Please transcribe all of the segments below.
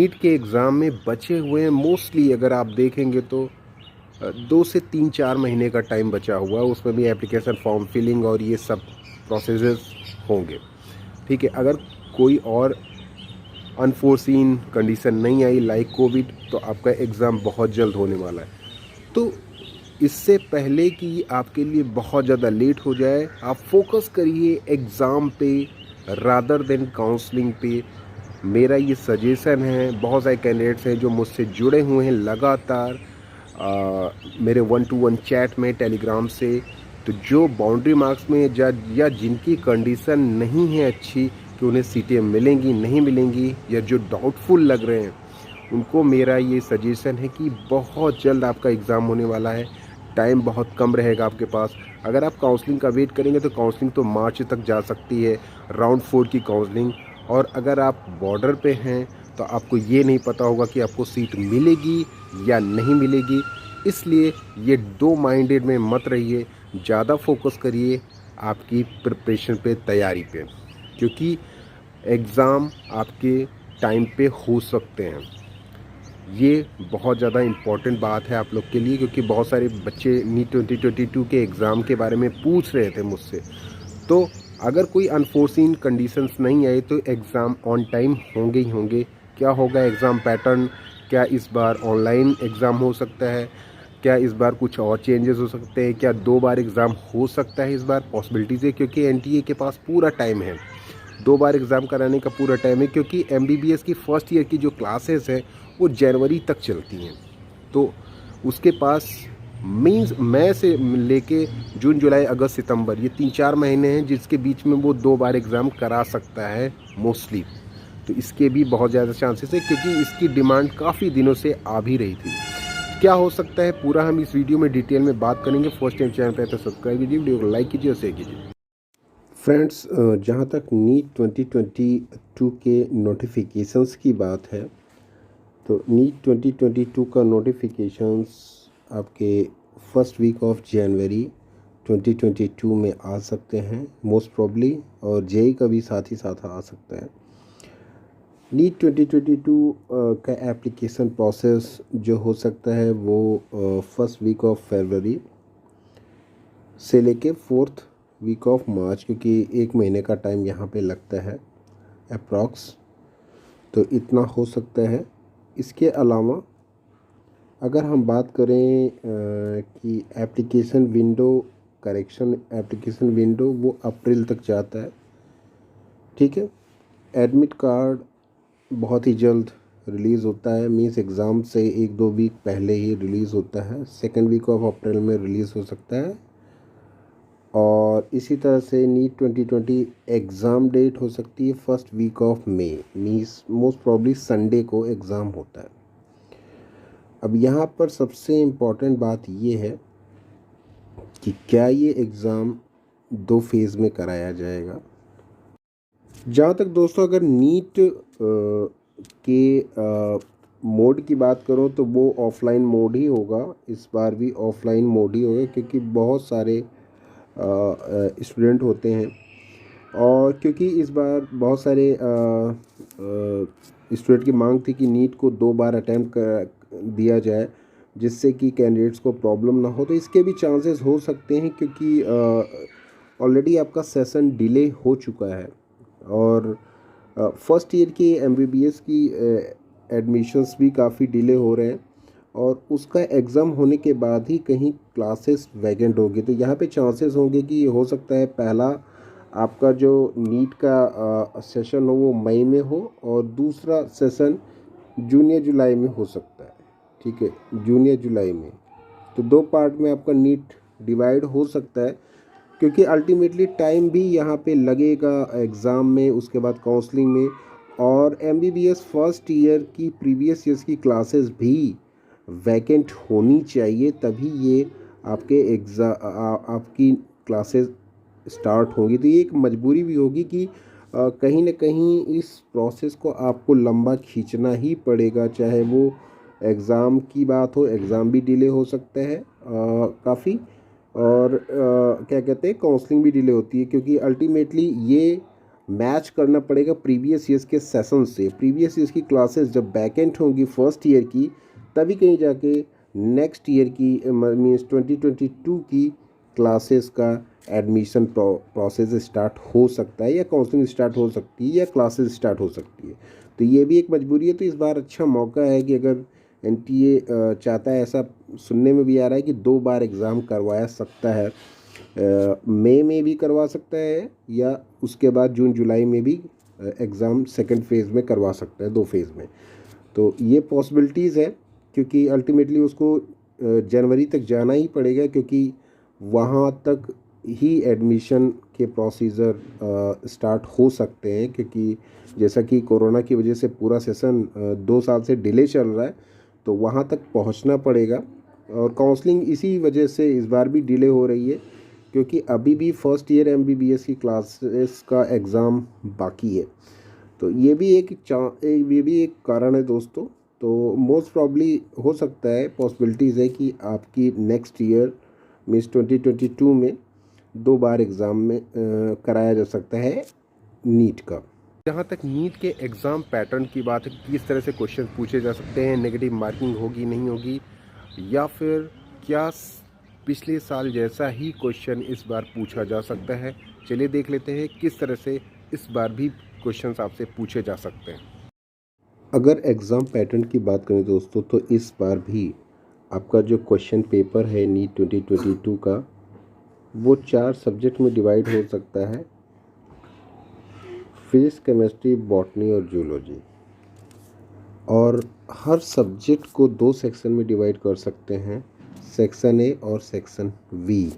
NEET के exam में बचे हुए हैं मोस्टली अगर आप देखेंगे तो 2 से 3-4 महीने का टाइम बचा हुआ है। उसमें भी एप्लीकेशन फॉर्म फिलिंग और ये सब प्रोसेसेस होंगे। ठीक है, अगर कोई और अनफोर्सीन कंडीशन नहीं आई लाइक कोविड तो आपका एग्ज़ाम बहुत जल्द होने वाला है। तो इससे पहले कि आपके लिए बहुत ज़्यादा लेट हो जाए, आप फोकस करिए एग्ज़ाम पे रादर देन काउंसलिंग पे। मेरा ये सजेशन है। बहुत सारे कैंडिडेट्स हैं जो मुझसे जुड़े हुए हैं लगातार मेरे 1-to-1 चैट में टेलीग्राम से। तो जो बाउंड्री मार्क्स में या जिनकी कंडीशन नहीं है अच्छी कि उन्हें सीटें मिलेंगी नहीं मिलेंगी, या जो डाउटफुल लग रहे हैं, उनको मेरा ये सजेशन है कि बहुत जल्द आपका एग्ज़ाम होने वाला है। टाइम बहुत कम रहेगा आपके पास। अगर आप काउंसलिंग का वेट करेंगे तो काउंसलिंग तो मार्च तक जा सकती है, राउंड 4 की काउंसलिंग। और अगर आप बॉर्डर पे हैं तो आपको ये नहीं पता होगा कि आपको सीट मिलेगी या नहीं मिलेगी। इसलिए ये दो माइंडेड में मत रहिए, ज़्यादा फोकस करिए आपकी प्रिपरेशन पे, तैयारी पे, क्योंकि एग्ज़ाम आपके टाइम पे हो सकते हैं। ये बहुत ज़्यादा इम्पॉर्टेंट बात है आप लोग के लिए, क्योंकि बहुत सारे बच्चे नीट 2022 के एग्ज़ाम के बारे में पूछ रहे थे मुझसे। तो अगर कोई अनफोर्सीन कंडीशंस नहीं आए तो एग्ज़ाम ऑन टाइम होंगे ही होंगे। क्या होगा एग्ज़ाम पैटर्न? क्या इस बार ऑनलाइन एग्ज़ाम हो सकता है? क्या इस बार कुछ और चेंजेस हो सकते हैं? क्या 2 बार एग्ज़ाम हो सकता है इस बार? पॉसिबिलिटीज़ है, क्योंकि एनटीए के पास पूरा टाइम है। 2 बार एग्ज़ाम कराने का पूरा टाइम है, क्योंकि एमबीबीएस की फर्स्ट ईयर की जो क्लासेस हैं वो जनवरी तक चलती हैं। तो उसके पास मीन्स मई से लेके जून, जुलाई, अगस्त, सितंबर, ये 3-4 महीने हैं जिसके बीच में वो 2 बार एग्ज़ाम करा सकता है मोस्टली। तो इसके भी बहुत ज़्यादा चांसेस है, क्योंकि इसकी डिमांड काफ़ी दिनों से आ भी रही थी। क्या हो सकता है पूरा हम इस वीडियो में डिटेल में बात करेंगे। फर्स्ट टाइम चैनल पे तो सब्सक्राइब कीजिए, वीडियो को लाइक कीजिए और शेयर कीजिए। फ्रेंड्स, जहाँ तक नीट 2022 के नोटिफिकेशंस की बात है, तो नीट 2022 का नोटिफिकेशंस आपके फर्स्ट वीक ऑफ जनवरी 2022 में आ सकते हैं मोस्ट प्रॉब्ली, और जेई का भी साथ ही साथ आ सकता है। नीट 2022 का एप्लीकेशन प्रोसेस जो हो सकता है वो फर्स्ट वीक ऑफ फरवरी से लेके 4th वीक ऑफ मार्च, क्योंकि 1 महीने का टाइम यहाँ पे लगता है अप्रॉक्स। तो इतना हो सकता है। इसके अलावा अगर हम बात करें कि application window, correction application window वो अप्रैल तक जाता है। ठीक है, एडमिट कार्ड बहुत ही जल्द रिलीज़ होता है, मीन्स एग्ज़ाम से 1-2 वीक पहले ही रिलीज़ होता है। 2nd वीक ऑफ अप्रैल में रिलीज़ हो सकता है। और इसी तरह से नीट 2020 एग्ज़ाम डेट हो सकती है फर्स्ट वीक ऑफ मई, मीन्स मोस्ट प्रॉब्ली संडे को एग्ज़ाम होता है। अब यहाँ पर सबसे इम्पॉर्टेंट बात ये है कि क्या ये एग्ज़ाम 2 फेज़ में कराया जाएगा। जहाँ तक दोस्तों अगर नीट के मोड की बात करो तो वो ऑफ़लाइन मोड ही होगा। इस बार भी ऑफ़लाइन मोड ही होगा, क्योंकि बहुत सारे स्टूडेंट होते हैं, और क्योंकि इस बार बहुत सारे स्टूडेंट की मांग थी कि नीट को 2 बार अटैम्प्ट कर दिया जाए, जिससे कि कैंडिडेट्स को प्रॉब्लम ना हो। तो इसके भी चांसेस हो सकते हैं, क्योंकि ऑलरेडी आपका सेशन डिले हो चुका है। और फर्स्ट ईयर की एमबीबीएस की एडमिशन्स भी काफ़ी डिले हो रहे हैं, और उसका एग्ज़ाम होने के बाद ही कहीं क्लासेस वैकेंट होगी। तो यहाँ पे चांसेस होंगे कि हो सकता है पहला आपका जो नीट का सेशन हो वो मई में हो, और दूसरा सेशन जून या जुलाई में हो सकता है। ठीक है, जून या जुलाई में। तो 2 पार्ट में आपका नीट डिवाइड हो सकता है, क्योंकि अल्टीमेटली टाइम भी यहाँ पे लगेगा एग्ज़ाम में, उसके बाद काउंसलिंग में। और एमबीबीएस फर्स्ट ईयर की प्रीवियस ईयर्स की क्लासेस भी वैकेंट होनी चाहिए, तभी ये आपके आपकी क्लासेस स्टार्ट होंगी। तो ये एक मजबूरी भी होगी कि कहीं ना कहीं इस प्रोसेस को आपको लंबा खींचना ही पड़ेगा, चाहे वो एग्ज़ाम की बात हो। एग्ज़ाम भी डिले हो सकता है काफ़ी, और क्या कहते हैं, काउंसलिंग भी डिले होती है, क्योंकि अल्टीमेटली ये मैच करना पड़ेगा प्रीवियस ईयर्स के सेशन से। प्रीवियस ईयर्स की क्लासेस जब बैकेंड होंगी फर्स्ट ईयर की, तभी कहीं जाके नेक्स्ट ईयर की मीन्स 2022 की क्लासेस का एडमिशन प्रोसेस स्टार्ट हो सकता है, या काउंसलिंग स्टार्ट हो सकती है, या क्लासेस स्टार्ट हो सकती है। तो ये भी एक मजबूरी है। तो इस बार अच्छा मौका है कि अगर एनटीए चाहता है, ऐसा सुनने में भी आ रहा है कि 2 बार एग्ज़ाम करवाया सकता है, मई में भी करवा सकता है, या उसके बाद जून जुलाई में भी एग्ज़ाम सेकंड फेज़ में करवा सकता है, 2 फेज़ में। तो ये पॉसिबिलिटीज़ है, क्योंकि अल्टीमेटली उसको जनवरी तक जाना ही पड़ेगा, क्योंकि वहाँ तक ही एडमिशन के प्रोसीजर स्टार्ट हो सकते हैं, क्योंकि जैसा कि कोरोना की वजह से पूरा सेशन 2 साल से डिले चल रहा है, तो वहाँ तक पहुँचना पड़ेगा। और काउंसलिंग इसी वजह से इस बार भी डिले हो रही है, क्योंकि अभी भी फर्स्ट ईयर एमबीबीएस की क्लासेस का एग्ज़ाम बाकी है। तो ये भी एक कारण है दोस्तों। तो मोस्ट प्रॉब्ली हो सकता है, पॉसिबिलिटीज़ है कि आपकी नेक्स्ट ईयर मीन्स 2022 में 2 बार एग्ज़ाम में कराया जा सकता है नीट का। जहाँ तक नीट के एग्ज़ाम पैटर्न की बात है, किस तरह से क्वेश्चन पूछे जा सकते हैं, नेगेटिव मार्किंग होगी नहीं होगी, या फिर क्या पिछले साल जैसा ही क्वेश्चन इस बार पूछा जा सकता है, चलिए देख लेते हैं किस तरह से इस बार भी क्वेश्चंस आपसे पूछे जा सकते हैं। अगर एग्ज़ाम पैटर्न की बात करें दोस्तों, तो इस बार भी आपका जो क्वेश्चन पेपर है नीट 2022 का, वो 4 सब्जेक्ट में डिवाइड हो सकता है, फिजिक्स, केमिस्ट्री, बॉटनी और जूलॉजी। और हर सब्जेक्ट को 2 सेक्शन में डिवाइड कर सकते हैं, सेक्शन ए और सेक्शन वी।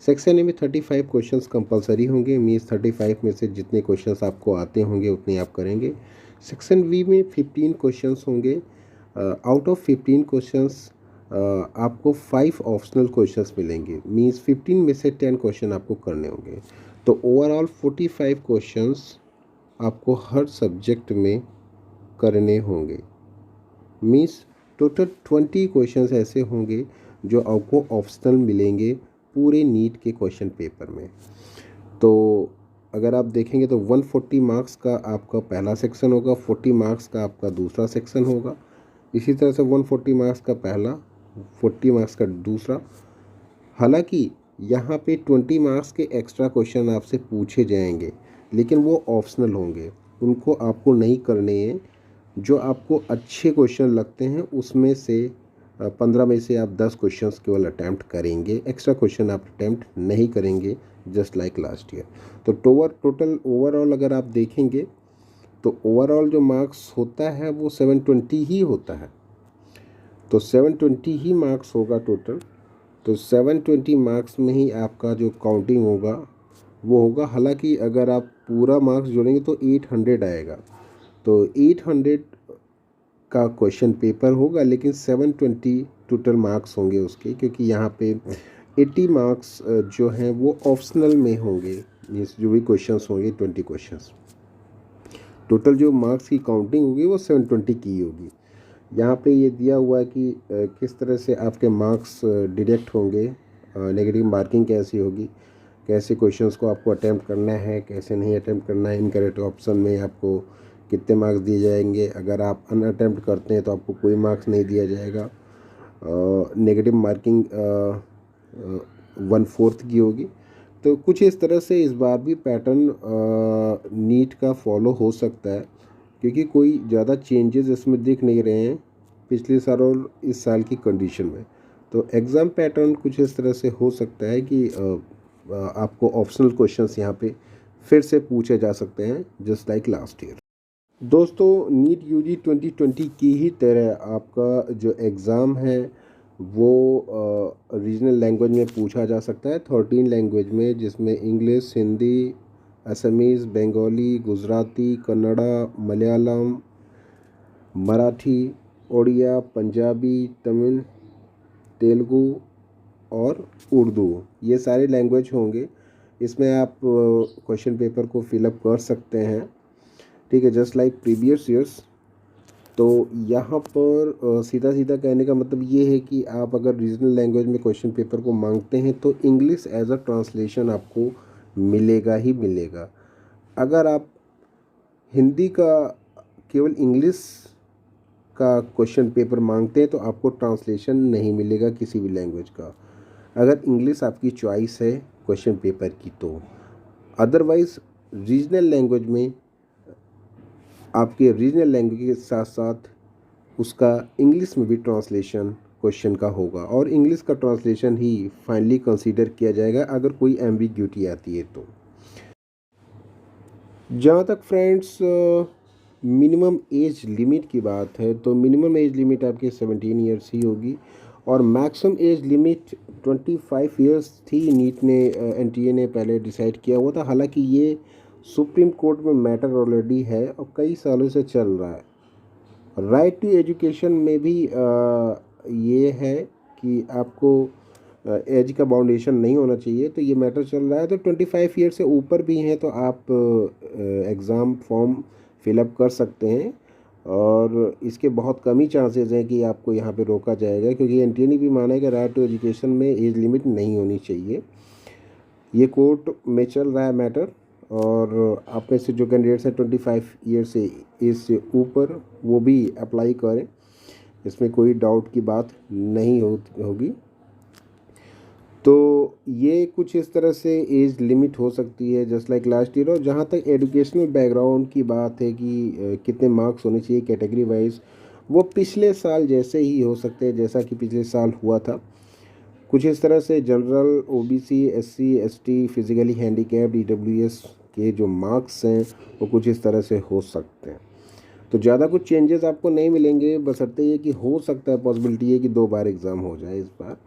सेक्शन ए में 35 क्वेश्चंस कंपलसरी होंगे, मीन्स 35 में से जितने क्वेश्चंस आपको आते होंगे उतने आप करेंगे। सेक्शन वी में 15 क्वेश्चंस होंगे। आउट ऑफ 15 क्वेश्चंस आपको 5 ऑप्शनल क्वेश्चंस मिलेंगे, मीन्स 15 में से 10 क्वेश्चन आपको करने होंगे। तो ओवरऑल 45 क्वेश्चंस आपको हर सब्जेक्ट में करने होंगे, मीन्स टोटल 20 क्वेश्चंस ऐसे होंगे जो आपको ऑप्शनल मिलेंगे पूरे नीट के क्वेश्चन पेपर में। तो अगर आप देखेंगे तो 140 मार्क्स का आपका पहला सेक्शन होगा, 40 मार्क्स का आपका दूसरा सेक्शन होगा। इसी तरह से 140 मार्क्स का पहला, 40 मार्क्स का दूसरा। हालांकि यहाँ पे 20 मार्क्स के एक्स्ट्रा क्वेश्चन आपसे पूछे जाएंगे, लेकिन वो ऑप्शनल होंगे, उनको आपको नहीं करने हैं। जो आपको अच्छे क्वेश्चन लगते हैं उसमें से 15 में से आप 10 क्वेश्चंस केवल अटैम्प्ट करेंगे, एक्स्ट्रा क्वेश्चन आप अटैम्प्ट नहीं करेंगे, जस्ट लाइक लास्ट ईयर। तो टोटल ओवरऑल अगर आप देखेंगे तो ओवरऑल जो मार्क्स होता है वो 720 ही होता है। तो 720 ही मार्क्स होगा टोटल। तो 720 मार्क्स में ही आपका जो काउंटिंग होगा वो होगा। हालांकि अगर आप पूरा मार्क्स जोड़ेंगे तो 800 आएगा। तो 800 का क्वेश्चन पेपर होगा, लेकिन 720 टोटल मार्क्स होंगे उसके, क्योंकि यहाँ पे 80 मार्क्स जो हैं वो ऑप्शनल में होंगे, मीन्स जो भी क्वेश्चंस होंगे 20 क्वेश्चंस। टोटल जो मार्क्स की काउंटिंग होगी वो 720 की होगी। यहाँ पे ये दिया हुआ है कि किस तरह से आपके मार्क्स डिडक्ट होंगे, नेगेटिव मार्किंग कैसी होगी, कैसे क्वेश्चंस को आपको अटैम्प्ट करना है, कैसे नहीं अटैम्प्ट करना है, इनकरेक्ट ऑप्शन में आपको कितने मार्क्स दिए जाएंगे, अगर आप अनअटेम्प्ट करते हैं तो आपको कोई मार्क्स नहीं दिया जाएगा। नेगेटिव मार्किंग 1/4 की होगी। तो कुछ इस तरह से इस बार भी पैटर्न नीट का फॉलो हो सकता है, क्योंकि कोई ज़्यादा चेंजेस इसमें दिख नहीं रहे हैं पिछले साल और इस साल की कंडीशन में। तो एग्ज़ाम पैटर्न कुछ इस तरह से हो सकता है कि आपको ऑप्शनल क्वेश्चंस यहाँ पे फिर से पूछे जा सकते हैं, जस्ट लाइक लास्ट ईयर। दोस्तों, नीट यूजी 2020 की ही तरह आपका जो एग्ज़ाम है वो रीजनल लैंग्वेज में पूछा जा सकता है, 13 लैंग्वेज में, जिसमें इंग्लिश, हिंदी, असमीज़, बंगाली, गुजराती, कन्नड़ा, मलयालम, मराठी, उड़िया, पंजाबी, तमिल, तेलुगु और उर्दू, ये सारे लैंग्वेज होंगे। इसमें आप क्वेश्चन पेपर को फिलअप कर सकते हैं, ठीक है, जस्ट लाइक प्रीवियस ईयर्स। तो यहाँ पर सीधा सीधा कहने का मतलब ये है कि आप अगर रीजनल लैंग्वेज में क्वेश्चन पेपर को मांगते हैं तो इंग्लिश एज अ ट्रांसलेशन आपको मिलेगा ही मिलेगा। अगर आप हिंदी का केवल इंग्लिश का क्वेश्चन पेपर मांगते हैं तो आपको ट्रांसलेशन नहीं मिलेगा किसी भी लैंग्वेज का, अगर इंग्लिश आपकी चॉइस है क्वेश्चन पेपर की तो। अदरवाइज़ रीजनल लैंग्वेज में आपके रीजनल लैंग्वेज के साथ साथ उसका इंग्लिश में भी ट्रांसलेशन क्वेश्चन का होगा, और इंग्लिश का ट्रांसलेशन ही फाइनली कंसीडर किया जाएगा अगर कोई एम्बिग्यूटी आती है तो। जहाँ तक फ्रेंड्स मिनिमम एज लिमिट की बात है तो मिनिमम एज लिमिट आपकी 17 ईयर्स ही होगी, और मैक्सिमम एज लिमिट 25 ईयर्स थी। नीट ने एनटीए ने पहले डिसाइड किया हुआ था, हालांकि ये सुप्रीम कोर्ट में मैटर ऑलरेडी है और कई सालों से चल रहा है। राइट टू एजुकेशन में भी ये है कि आपको एज का बाउंडेशन नहीं होना चाहिए, तो ये मैटर चल रहा है। तो 25 ईयर से ऊपर भी हैं तो आप एग्ज़ाम फॉर्म फिलअप कर सकते हैं, और इसके बहुत कम ही चांसेस हैं कि आपको यहाँ पे रोका जाएगा, क्योंकि एनटीए ने भी माना है कि राइट टू एजुकेशन में एज लिमिट नहीं होनी चाहिए। ये कोर्ट में चल रहा है मैटर, और आप में से जो कैंडिडेट्स हैं 25 ईयर से एज से ऊपर वो भी अप्लाई करें, इसमें कोई डाउट की बात नहीं होगी। तो ये कुछ इस तरह से एज लिमिट हो सकती है जस्ट लाइक लास्ट ईयर। और जहाँ तक एजुकेशनल बैकग्राउंड की बात है कि कितने मार्क्स होने चाहिए कैटेगरी वाइज, वो पिछले साल जैसे ही हो सकते हैं जैसा कि पिछले साल हुआ था। कुछ इस तरह से general, OBC, SC, ST, physically handicapped, EWS के जो मार्क्स हैं वो कुछ इस तरह से हो सकते हैं। तो ज़्यादा कुछ चेंजेस आपको नहीं मिलेंगे, बशर्ते ये कि हो सकता है, पॉसिबिलिटी है कि 2 बार एग्ज़ाम हो जाए इस बार।